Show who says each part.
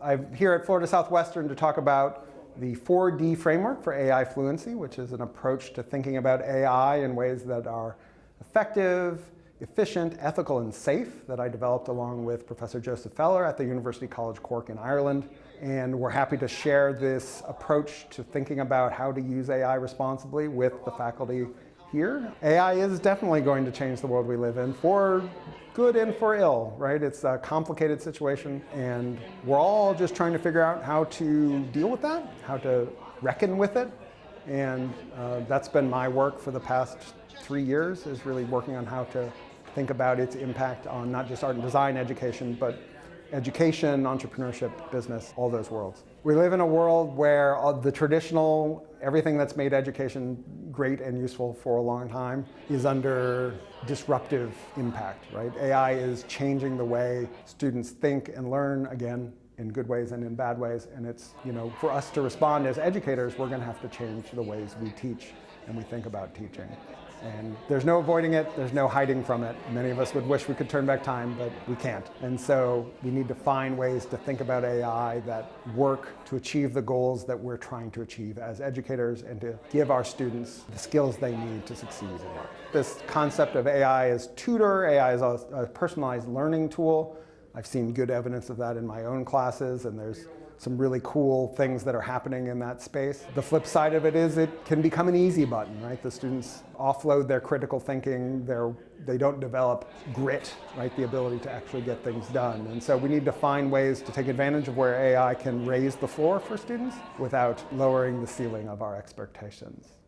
Speaker 1: I'm here at Florida Southwestern to talk about the 4D framework for AI fluency, which is an approach to thinking about AI in ways that are effective, efficient, ethical, and safe that I developed along with Professor Joseph Feller at the University College Cork in Ireland. And we're happy to share this approach to thinking about how to use AI responsibly with the faculty here. AI is definitely going to change the world we live in for good and for ill, right? It's a complicated situation, and we're all just trying to figure out how to deal with that, how to reckon with it. And that's been my work for the past 3 years, is really working on how to think about its impact on not just art and design education, but education, entrepreneurship, business, all those worlds. We live in a world where the traditional, everything that's made education great and useful for a long time is under disruptive impact, right? AI is changing the way students think and learn, again, in good ways and in bad ways. And it's, for us to respond as educators, we're going to have to change the ways we teach and we think about teaching. And there's no avoiding it, there's no hiding from it. Many of us would wish we could turn back time, but we can't. And so we need to find ways to think about AI that work to achieve the goals that we're trying to achieve as educators and to give our students the skills they need to succeed in life. This concept of AI as tutor, AI as a personalized learning tool. I've seen good evidence of that in my own classes, and there's some really cool things that are happening in that space. The flip side of it is it can become an easy button, right? The students offload their critical thinking, they don't develop grit, right? The ability to actually get things done. And so we need to find ways to take advantage of where AI can raise the floor for students without lowering the ceiling of our expectations.